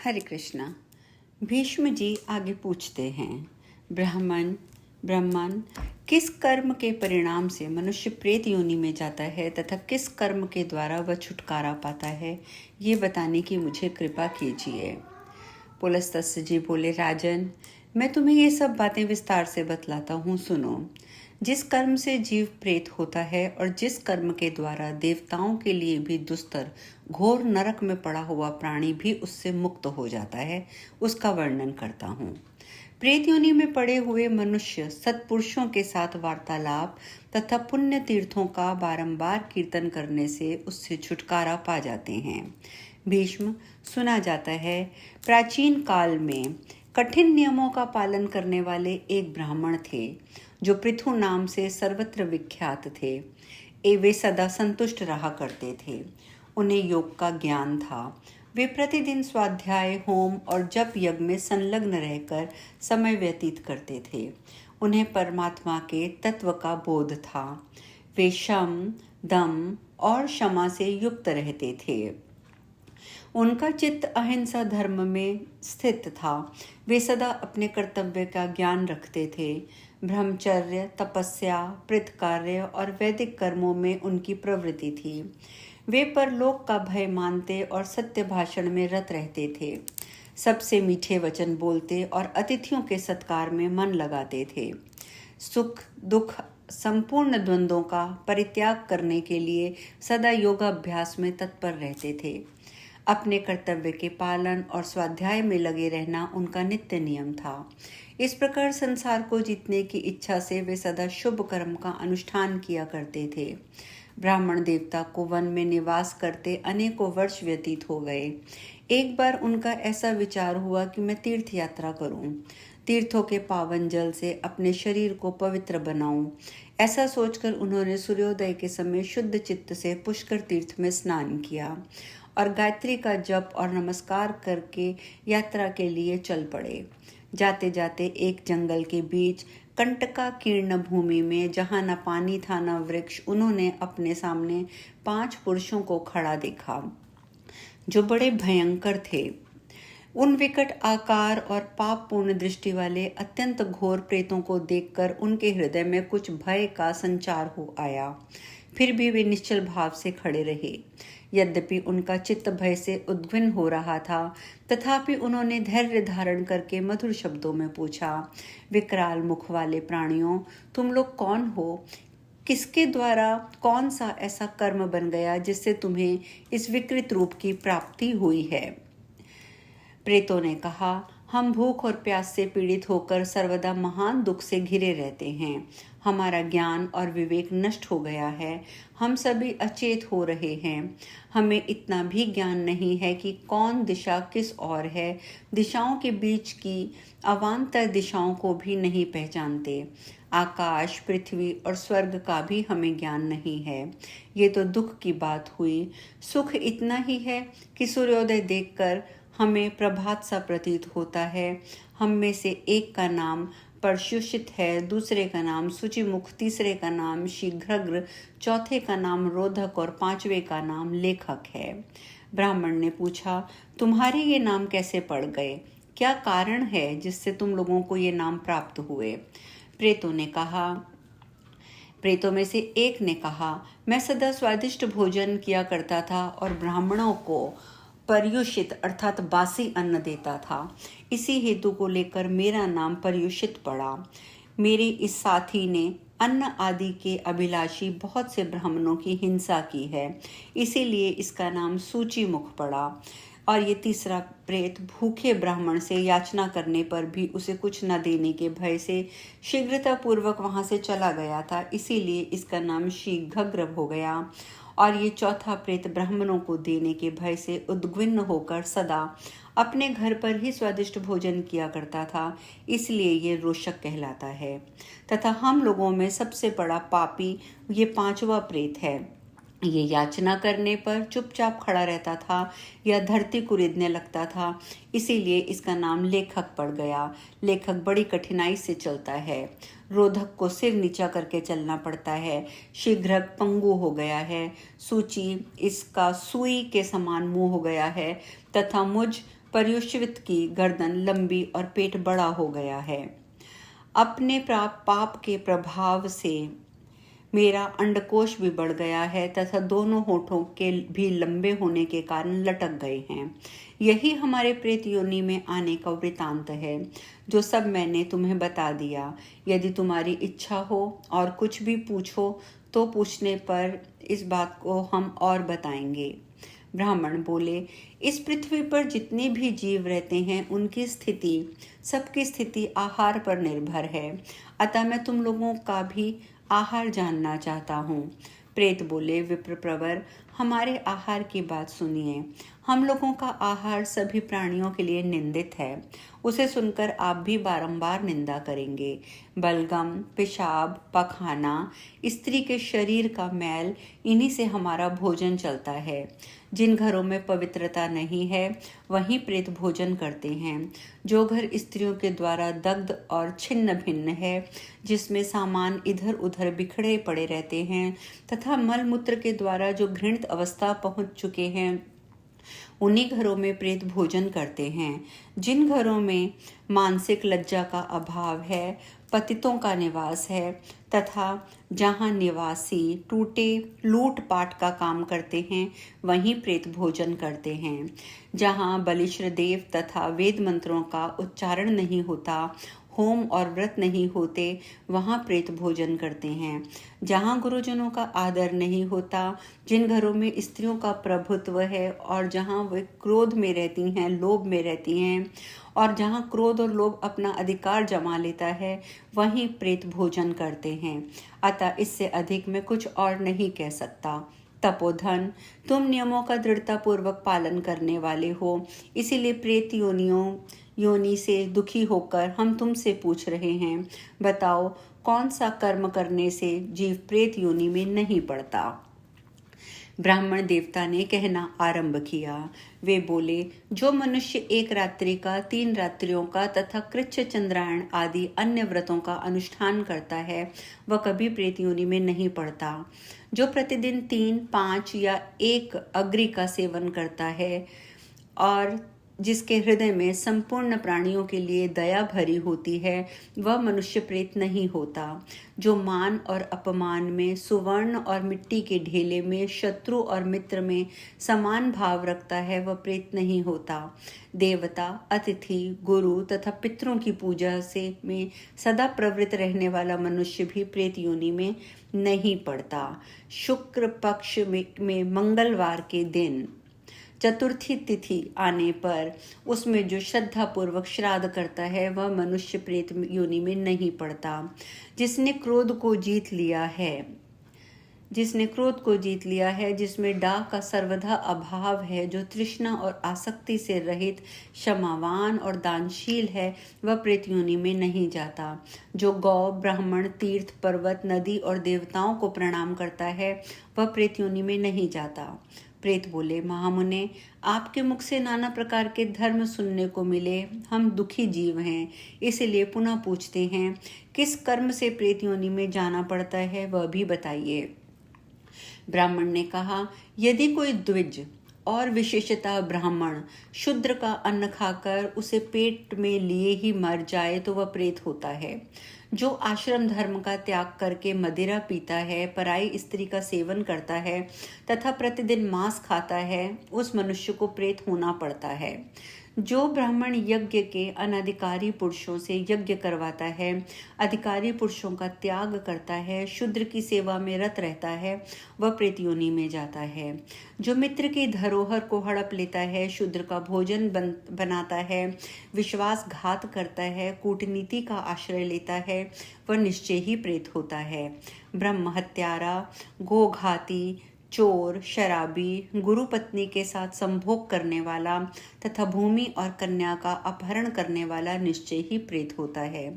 हरे कृष्णा। भीष्म जी आगे पूछते हैं, ब्राह्मण किस कर्म के परिणाम से मनुष्य प्रेत योनि में जाता है तथा किस कर्म के द्वारा वह छुटकारा पाता है, ये बताने की मुझे कृपा कीजिए। पुलस्त्य जी बोले, राजन, मैं तुम्हें ये सब बातें विस्तार से बतलाता हूँ, सुनो। जिस कर्म से जीव प्रेत होता है और जिस कर्म के द्वारा देवताओं के लिए भी दुस्तर घोर नरक में पड़ा हुआ प्राणी भी उससे मुक्त हो जाता है, उसका वर्णन करता हूँ। प्रेत योनि में पड़े हुए मनुष्य सत्पुरुषों के साथ वार्तालाप तथा पुण्य तीर्थों का बारंबार कीर्तन करने से उससे छुटकारा पा जाते हैं। भीष्म, सुना जाता है प्राचीन काल में कठिन नियमों का पालन करने वाले एक ब्राह्मण थे जो पृथु नाम से सर्वत्र विख्यात थे। वे सदा संतुष्ट रहा करते थे। उन्हें योग का ज्ञान था। वे प्रतिदिन स्वाध्याय, होम और जप यज्ञ में संलग्न रहकर समय व्यतीत करते थे। उन्हें परमात्मा के तत्व का बोध था। वे शम, दम और क्षमा से युक्त रहते थे। उनका चित्त अहिंसा धर्म में स्थित था। वे सदा अपने कर्तव्य का ज्ञान रखते थे। ब्रह्मचर्य, तपस्या, कृतकार्य और वैदिक कर्मों में उनकी प्रवृत्ति थी। वे परलोक का भय मानते और सत्य भाषण में रत रहते थे। सबसे मीठे वचन बोलते और अतिथियों के सत्कार में मन लगाते थे। सुख दुख संपूर्ण द्वंद्वों का परित्याग करने के लिए सदा योगाभ्यास में तत्पर रहते थे। अपने कर्तव्य के पालन और स्वाध्याय में लगे रहना उनका नित्य नियम था। इस प्रकार संसार को जीतने की इच्छा से वे सदा शुभ कर्म का अनुष्ठान किया करते थे। ब्राह्मण देवता को वन में निवास करते अनेकों वर्ष व्यतीत हो गए। एक बार उनका ऐसा विचार हुआ कि मैं तीर्थ यात्रा करूं, तीर्थों के पावन जल से अपने शरीर को पवित्र बनाऊं। ऐसा सोचकर उन्होंने सूर्योदय के समय शुद्ध चित्त से पुष्कर तीर्थ में स्नान किया और गायत्री का जप और नमस्कार करके यात्रा के लिए चल पड़े। जाते जाते एक जंगल के बीच कंटका कीर्ण भूमि में, जहाँ न पानी था न वृक्ष, उन्होंने अपने सामने 5 पुरुषों को खड़ा देखा जो बड़े भयंकर थे। उन विकट आकार और पापपूर्ण दृष्टि वाले अत्यंत घोर प्रेतों को देखकर उनके हृदय में कुछ भय का संचार हो आया। फिर भी वे निश्चल भाव से खड़े रहे। यद्यपि उनका चित्त भय से उद्विग्न हो रहा था, तथापि उन्होंने धैर्य धारण करके मधुर शब्दों में पूछा, विकराल मुख वाले प्राणियों, तुम लोग कौन हो? किसके द्वारा कौन सा ऐसा कर्म बन गया जिससे तुम्हें इस विकृत रूप की प्राप्ति हुई है? प्रेतों ने कहा, हम भूख और प्यास से पीड़ित होकर सर्वदा महान दुख से घिरे रहते हैं। हमारा ज्ञान और विवेक नष्ट हो गया है। हम सभी अचेत हो रहे हैं। हमें इतना भी ज्ञान नहीं है कि कौन दिशा किस ओर है। दिशाओं के बीच की अवान्तर दिशाओं को भी नहीं पहचानते। आकाश, पृथ्वी और स्वर्ग का भी हमें ज्ञान नहीं है। ये तो दुख की बात हुई। सुख इतना ही है कि सूर्योदय देखकर हमें प्रभात सा प्रतीत होता है। हम में से एक का नाम परशुषित है, दूसरे का नाम सूचिमुख, तीसरे का नाम शीघ्रग्र, चौथे का नाम रोधक और 5वें का नाम लेखक है। ब्राह्मण ने पूछा, तुम्हारे ये नाम कैसे पड़ गए? क्या कारण है जिससे तुम लोगों को ये नाम प्राप्त हुए? प्रेतों में से एक ने कहा, मैं सदा स्वादिष्ट भोजन किया करता था और ब्राह्मणों को पर्युषित अर्थात बासी अन्न देता था। इसी हेतु को लेकर मेरा नाम पर्युषित पड़ा। मेरे इस साथी ने अन्न आदि के अभिलाषी बहुत से ब्राह्मणों की हिंसा की है, इसीलिए इसका नाम सूची मुख पड़ा। और ये तीसरा प्रेत भूखे ब्राह्मण से याचना करने पर भी उसे कुछ न देने के भय से शीघ्रतापूर्वक वहां से चला गया था, इसीलिए इसका नाम शीघ्रग्र हो गया। और ये चौथा प्रेत ब्राह्मणों को देने के भय से उद्विग्न होकर सदा अपने घर पर ही स्वादिष्ट भोजन किया करता था, इसलिए ये रोशक कहलाता है। तथा हम लोगों में सबसे बड़ा पापी ये 5वां प्रेत है। ये याचना करने पर चुपचाप खड़ा रहता था या धरती कुरेदने लगता था, इसीलिए इसका नाम लेखक पड़ गया। लेखक बड़ी कठिनाई से चलता है। रोधक को सिर नीचा करके चलना पड़ता है। शीघ्रक पंगु हो गया है। सूची इसका सुई के समान मुंह हो गया है। तथा मुझ पर्युषित की गर्दन लंबी और पेट बड़ा हो गया है। अपने पाप के प्रभाव से मेरा अंडकोश भी बढ़ गया है तथा दोनों होठों के भी लंबे होने के कारण लटक गए हैं। यही हमारे प्रेत योनि में आने का वृतांत है, जो सब मैंने तुम्हें बता दिया। यदि तुम्हारी इच्छा हो और कुछ भी पूछो तो पूछने पर इस बात को हम और बताएंगे। ब्राह्मण बोले, इस पृथ्वी पर जितने भी जीव रहते हैं उनकी स्थिति, सबकी स्थिति आहार पर निर्भर है। अतः मैं तुम लोगों का भी आहार जानना चाहता हूँ। प्रेत बोले, विप्रप्रवर, हमारे आहार की बात सुनिए। हम लोगों का आहार सभी प्राणियों के लिए निंदित है। उसे सुनकर आप भी बारंबार निंदा करेंगे। बलगम, पेशाब, पखाना, स्त्री के शरीर का मैल, इन्हीं से हमारा भोजन चलता है। जिन घरों में पवित्रता नहीं है वहीं प्रेत भोजन करते हैं। जो घर स्त्रियों के द्वारा दग्ध और छिन्न भिन्न है, जिसमें सामान इधर उधर बिखरे पड़े रहते हैं तथा मल मूत्र के द्वारा जो घृणित अवस्था पहुंच चुके हैं, उन्हीं घरों में प्रेत भोजन करते हैं। जिन घरों में मानसिक लज्जा का अभाव है, पतितों का निवास है तथा जहाँ निवासी टूटे लूट पाट का काम करते हैं, वहीं प्रेत भोजन करते हैं। जहाँ बलिश्र देव तथा वेद मंत्रों का उच्चारण नहीं होता, होम और व्रत नहीं होते, वहाँ प्रेत भोजन करते हैं। जहाँ गुरुजनों का आदर नहीं होता, जिन घरों में स्त्रियों का प्रभुत्व है और जहाँ वे क्रोध में रहती हैं, लोभ में रहती हैं, और जहाँ क्रोध और लोभ अपना अधिकार जमा लेता है, वहीं प्रेत भोजन करते हैं। अतः इससे अधिक मैं कुछ और नहीं कह सकता। तपोधन, तुम नियमों का दृढ़तापूर्वक पालन करने वाले हो, इसीलिए प्रेत योनि से दुखी होकर हम तुमसे पूछ रहे हैं। बताओ, कौन सा कर्म करने से जीव प्रेत योनि में नहीं पड़ता? ब्राह्मण देवता ने कहना आरंभ किया। वे बोले, जो मनुष्य 1 रात्रि का, 3 रात्रियों का तथा कृच्छ चंद्रायण आदि अन्य व्रतों का अनुष्ठान करता है, वह कभी प्रेत योनि में नहीं पड़ता। जो प्रतिदिन 3, 5 या 1 अग्रि का सेवन करता है और जिसके हृदय में संपूर्ण प्राणियों के लिए दया भरी होती है, वह मनुष्य प्रेत नहीं होता। जो मान और अपमान में, सुवर्ण और मिट्टी के ढेले में, शत्रु और मित्र में समान भाव रखता है, वह प्रेत नहीं होता। देवता, अतिथि, गुरु तथा पितरों की पूजा से में सदा प्रवृत्त रहने वाला मनुष्य भी प्रेत योनि में नहीं पड़ता। शुक्र पक्ष में मंगलवार के दिन चतुर्थी तिथि आने पर उसमें जो श्रद्धा पूर्वक श्राद्ध करता है, वह मनुष्य प्रेत योनि में नहीं पड़ता। जिसने क्रोध को जीत लिया है, जिसमें डाह का सर्वदा अभाव है, जो तृष्णा और आसक्ति से रहित, क्षमावान और दानशील है, वह प्रेत योनि में नहीं जाता। जो गौ, ब्राह्मण, तीर्थ, पर्वत, नदी और देवताओं को प्रणाम करता है, वह प्रेत योनि में नहीं जाता। प्रेत बोले, महामुने, आपके मुख से नाना प्रकार के धर्म सुनने को मिले। हम दुखी जीव हैं, इसलिए पुनः पूछते हैं, किस कर्म से प्रेत योनि में जाना पड़ता है, वह भी बताइए। ब्राह्मण ने कहा, यदि कोई द्विज और विशेषतः ब्राह्मण शूद्र का अन्न खाकर उसे पेट में लिए ही मर जाए तो वह प्रेत होता है। जो आश्रम धर्म का त्याग करके मदिरा पीता है, पराई स्त्री का सेवन करता है तथा प्रतिदिन मांस खाता है, उस मनुष्य को प्रेत होना पड़ता है। जो ब्राह्मण यज्ञ के अनधिकारी पुरुषों से यज्ञ करवाता है, अधिकारी पुरुषों का त्याग करता है, शूद्र की सेवा में रत रहता है, वह प्रेत योनि में जाता है। जो मित्र की धरोहर को हड़प लेता है, शूद्र का भोजन बनाता है, विश्वासघात करता है, कूटनीति का आश्रय लेता है, वह निश्चय ही प्रेत होता है। ब्रह्म हत्यारा, गोघाती, चोर, शराबी, गुरु पत्नी के साथ संभोग करने वाला तथा भूमि और कन्या का अपहरण करने वाला निश्चय ही प्रेत होता है।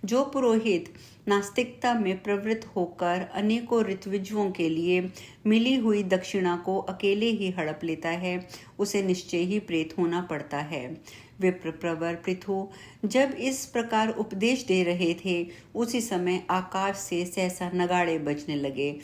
जो पुरोहित नास्तिकता में प्रवृत्त होकर अनेकों ऋत्विजों के लिए मिली हुई दक्षिणा को अकेले ही हड़प लेता है, उसे निश्चय ही प्रेत होना पड़ता है। विप्रप्रवर पृथु जब इस प्रकार उपदेश दे रहे थे, उसी समय आकाश से सहसा नगाड़े बजने लगे।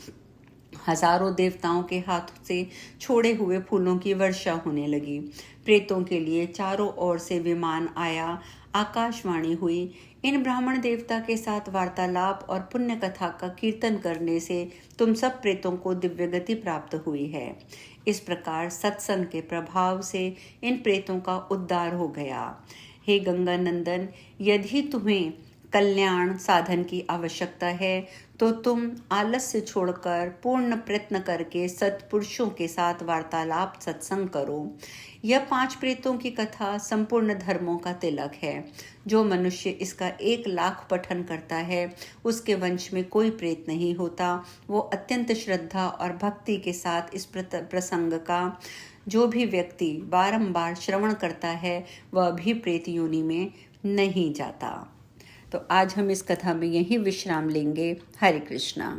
हजारों देवताओं के हाथों से छोड़े हुए फूलों की वर्षा होने लगी। प्रेतों के लिए चारों ओर से विमान आया, आकाशवाणी हुई। इन ब्राह्मण देवता के साथ वार्तालाप और पुण्य कथा का कीर्तन करने से तुम सब प्रेतों को दिव्य गति प्राप्त हुई है। इस प्रकार सत्संग के प्रभाव से इन प्रेतों का उद्धार हो गया। हे गंगा नंदन, यदि तुम्हें कल्याण साधन की आवश्यकता है तो तुम आलस्य छोड़कर पूर्ण प्रयत्न करके सत्पुरुषों के साथ वार्तालाप सत्संग करो। यह 5 प्रेतों की कथा संपूर्ण धर्मों का तिलक है। जो मनुष्य इसका 1,00,000 पठन करता है उसके वंश में कोई प्रेत नहीं होता। वो अत्यंत श्रद्धा और भक्ति के साथ इस प्रसंग का जो भी व्यक्ति बारंबार श्रवण करता है वह भी प्रेत योनि में नहीं जाता। तो आज हम इस कथा में यही विश्राम लेंगे। हरे कृष्णा।